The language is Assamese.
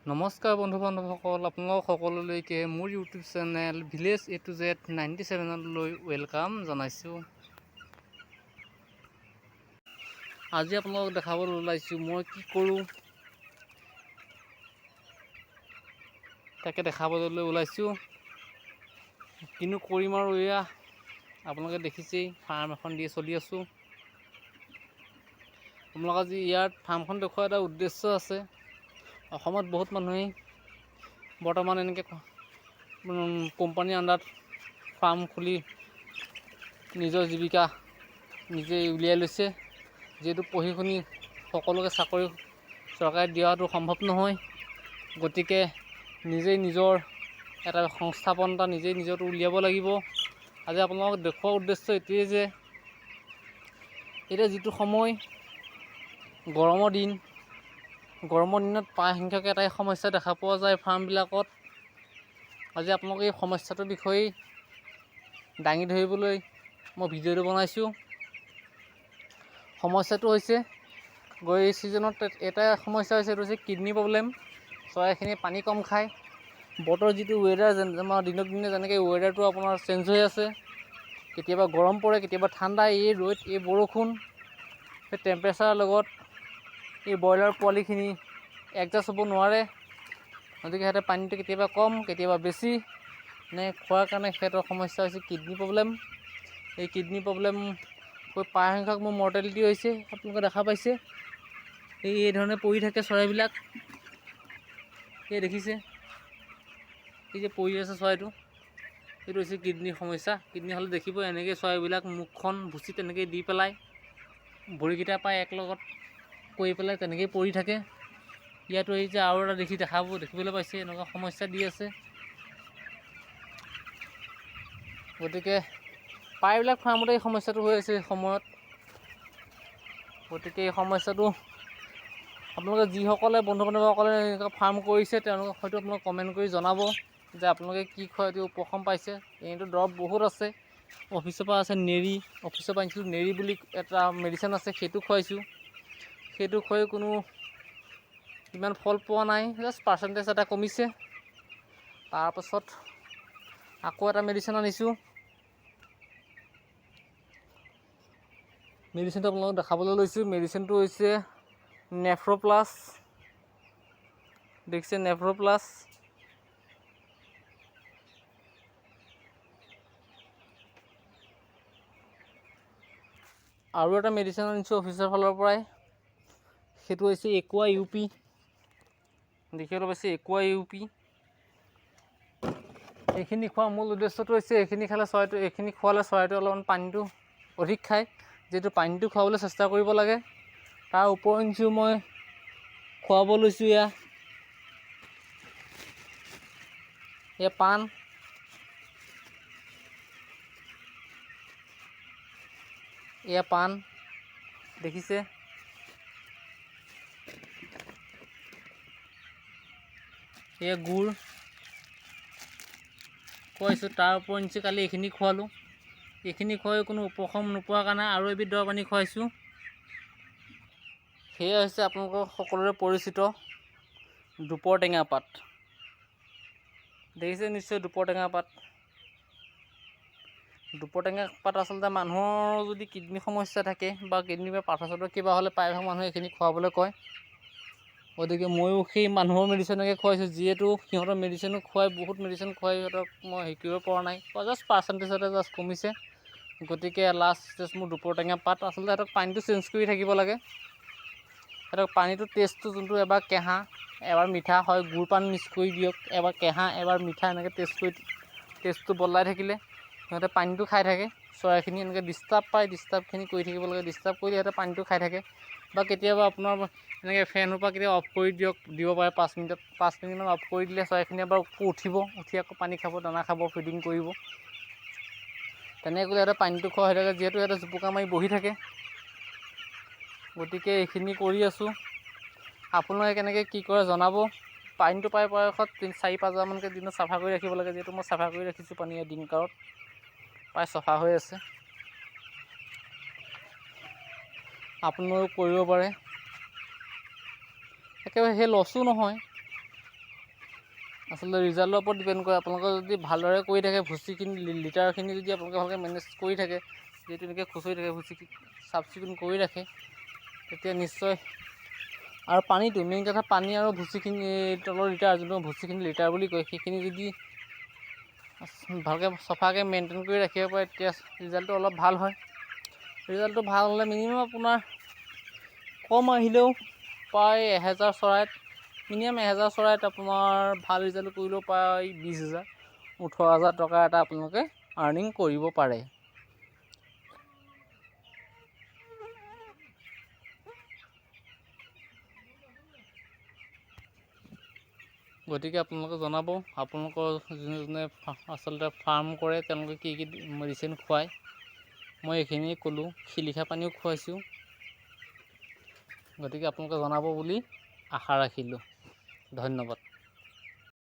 নমস্কাৰ বন্ধু বান্ধৱসকল, আপোনালোক সকলোলৈকে মোৰ YouTube channel village A to Z 97লৈ ৱেলকাম জনাইছোঁ। আজি আপোনালোকক দেখাবলৈ ওলাইছোঁ মই কি কৰোঁ, তাকে দেখাবলৈ ওলাইছোঁ। কিনো কৰিম আৰু এয়া আপোনালোকে দেখিছেই, ফাৰ্ম এখন দিয়ে চলি আছোঁ। আপোনালোক আজি ইয়াত ফাৰ্মখন দেখুওৱা এটা উদ্দেশ্য আছে। অসমত বহুত মানুহেই বৰ্তমান এনেকৈ কোম্পানীৰ আণ্ডাৰত ফাৰ্ম খুলি নিজৰ জীৱিকা নিজেই উলিয়াই লৈছে। যিহেতু পঢ়ি শুনি সকলোকে চাকৰি চৰকাৰে দিয়াটো সম্ভৱ নহয়, গতিকে নিজেই নিজৰ এটা সংস্থাপন এটা নিজেই নিজৰটো উলিয়াব লাগিব। আজি আপোনালোকক দেখুওৱাৰ উদ্দেশ্য এইটোৱেই যে এতিয়া যিটো সময় গৰমৰ দিনত প্ৰায় সংখ্যক এটাই সমস্যা দেখা পোৱা যায় ফাৰ্মবিলাকত। আজি আপোনালোকে এই সমস্যাটোৰ বিষয়ে দাঙি ধৰিবলৈ মই ভিডিঅ'টো বনাইছোঁ। সমস্যাটো হৈছে এই ছিজনত এটা সমস্যা হৈছে, এইটো হৈছে কিডনী প্ৰব্লেম। চৰাইখিনি পানী কম খায়। বতৰ যিটো ৱেডাৰ আমাৰ দিনক দিনে যেনেকৈ ৱেডাৰটো আপোনাৰ চেঞ্জ হৈ আছে, কেতিয়াবা গৰম পৰে, কেতিয়াবা ঠাণ্ডা, এই ৰ'দ এই বৰষুণ, সেই টেম্পাৰেচাৰৰ লগত এই ব্ৰইলাৰ পোৱালিখিনি এডজাষ্ট হ'ব নোৱাৰে। গতিকে সিহঁতে পানীটো কেতিয়াবা কম কেতিয়াবা বেছি খোৱাৰ কাৰণে সিহঁতৰ সমস্যা হৈছে কিডনী প্ৰব্লেম। এই কিডনী প্ৰব্লেম হৈ প্ৰায় সংখ্যক মোৰ মৰ্টেলিটি হৈছে। আপোনালোকে দেখা পাইছে এই ধৰণে পৰি থাকে চৰাইবিলাক। এই দেখিছে, এই যে পৰি আছে চৰাইটো, এইটো হৈছে কিডনীৰ সমস্যা। কিডনী হ'লে দেখিব এনেকৈ চৰাইবিলাক মুখখন ভুচি তেনেকৈ দি পেলাই ভৰিকেইটা পাই এক লগত কৰি পেলাই তেনেকেই পৰি থাকে। ইয়াতো এই যে আৰু এটা দেখিবলৈ পাইছে, এনেকুৱা সমস্যা দি আছে। গতিকে প্ৰায়বিলাক ফাৰ্মতে এই সমস্যাটো হৈ আছে এই সময়ত। গতিকে এই সমস্যাটো আপোনালোকে যিসকলে বন্ধু বান্ধৱসকলে এনেকুৱা ফাৰ্ম কৰিছে, তেওঁলোকক হয়তো আপোনালোকে কমেণ্ট কৰি জনাব যে আপোনালোকে কি এইটো উপশম পাইছে। এনেইতো দৰৱ বহুত আছে, অফিচৰ পৰা আছে অফিচৰ পৰা আনিছিলোঁ নেৰি বুলি এটা মেডিচিন আছে, সেইটো খুৱাইছোঁ। সেইটো খুৱাই কোনো ইমান ফল পোৱা নাই, জাষ্ট পাৰ্চেণ্টেজ এটা কমিছে। তাৰপাছত আকৌ এটা মেডিচিন আনিছোঁ। মেডিচিনটো আপোনালোকক দেখাবলৈ লৈছোঁ। মেডিচিনটো হৈছে নেফ্ৰ'প্লাছ। দেখিছে নেফ্ৰ'প্লাছ। আৰু এটা মেডিচিন আনিছোঁ অফিচৰ ফালৰ পৰাই, সেইটো হৈছে একুৱা UP। দেখিবলৈ পাইছে একুৱা UP। এইখিনি খোৱাৰ মূল উদ্দেশ্যটো হৈছে এইখিনি খোৱালে চৰাইটো অলপমান পানীটো অধিক খায়, যিহেতু পানীটো খুৱাবলৈ চেষ্টা কৰিব লাগে। তাৰ উপৰিঞ্চিও মই খুৱাব লৈছোঁ এয়া পাণ। এয়া পাণ দেখিছে, এয়া গুড় খুৱাইছোঁ। তাৰ উপৰিঞ্চি কালি এইখিনি খোৱালোঁ। এইখিনি খুৱাই কোনো উপশম নোপোৱাৰ কাৰণে আৰু এবিধ দৰৱ আনি খুৱাইছোঁ। সেয়া হৈছে আপোনালোকৰ সকলোৰে পৰিচিত দুপৰ টেঙা পাত। দেখিছে নিশ্চয় দুপৰ টেঙা পাত। দুপৰ টেঙা পাত আচলতে মানুহৰ যদি কিডনী সমস্যা থাকে বা কিডনীৰ পৰা পাথৰ চাথৰ কিবা হ'লে প্ৰায়ভাগ মানুহে এইখিনি খুৱাবলৈ কয়। গতিকে ময়ো সেই মানুহৰ মেডিচিনকে খুৱাইছোঁ, যিহেতু সিহঁতৰ মেডিচিনো খুৱাই বহুত মেডিচিন খুৱাই সিহঁতক মই শিকিব পৰা নাই, জাষ্ট পাৰ্চেণ্টেজ এটা জাষ্ট কমিছে। গতিকে লাষ্ট ষ্টেজ মোৰ দুপৰ টেঙা পাত। আচলতে সিহঁতক পানীটো চেঞ্জ কৰি থাকিব লাগে। সিহঁতক পানীটো টেষ্টটো যোনটো এবাৰ কেঁহা এবাৰ মিঠা হয়, গুড় পানী মিক্স কৰি দিয়ক, এবাৰ কেঁহা এবাৰ মিঠা, এনেকৈ টেষ্টটো বদলাই থাকিলে সিহঁতে পানীটো খাই থাকে। চৰাইখিনি এনেকৈ ডিষ্টাৰ্বখিনি কৰি থাকিব লাগে। ডিষ্টাৰ্ব কৰিলে সিহঁতে পানীটো খাই থাকে। বা কেতিয়াবা আপোনাৰ এনেকৈ ফেনৰ পৰা কেতিয়াবা অফ কৰি দিব পাৰে 5 মিনিটমান অফ কৰি দিলে চৰাইখিনি এবাৰ উঠিব, উঠি আকৌ পানী খাব, দানা খাব, ফিডিং কৰিব। তেনেকৈ কৰিলে সিহঁতে পানীটো খোৱা হৈ থাকে, যিহেতু সিহঁতে জুপুকা মাৰি বহি থাকে। গতিকে এইখিনি কৰি আছোঁ। আপোনালোকে কেনেকৈ কি কৰে জনাব। পানীটো প্ৰায় পৰাপক্ষত 4-5 বাৰমানকৈ দিনত চাফা কৰি ৰাখিব লাগে, যিহেতু মই চাফা কৰি ৰাখিছোঁ পানী দিনকালত প্ৰায় চফা হৈ আছে। আপোনালোকেও কৰিব পাৰে। একেবাৰে সেই লছো নহয়, আচলতে ৰিজাল্টৰ ওপৰত ডিপেণ্ড কৰে। আপোনালোকে যদি ভালদৰে কৰি থাকে ভুচিখিনি লিটাৰখিনি যদি আপোনালোকে ভালকৈ মেনেজ কৰি থাকে, যিহেতু এনেকৈ খুচৰি থাকে ভুচি চাফ চিকুণ কৰি ৰাখে, তেতিয়া নিশ্চয়। আৰু পানীটো মেইন কথা, পানী আৰু ভুচিখিনি তলৰ লিটাৰ যোনটো ভুচিখিনি লিটাৰ বুলি কয়, সেইখিনি যদি ভালকৈ চফাকৈ মেইনটেইন কৰি ৰাখিব পাৰে, তেতিয়া ৰিজাল্টটো অলপ ভাল হয়। ৰিজাল্টটো ভাল হ'লে মিনিমাম আপোনাৰ কম আহিলেও প্ৰায় 1000 চৰাইত, মিনিমাম 1000 চৰাইত আপোনাৰ ভাল ৰিজাল্ট কৰিলেও প্ৰায় 20,000 18,000 টকা এটা আপোনালোকে আৰ্নিং কৰিব পাৰে। গতিকে আপোনালোকে জনাব, আপোনালোকৰ যোনে আচলতে ফাৰ্ম কৰে তেওঁলোকে কি কি মেডিচিন খুৱায়। মই এইখিনিয়ে ক'লোঁ, শিলিখা পানীও খুৱাইছোঁ। গতিকে আপোনালোকে জনাব বুলি আশা ৰাখিলোঁ। ধন্যবাদ।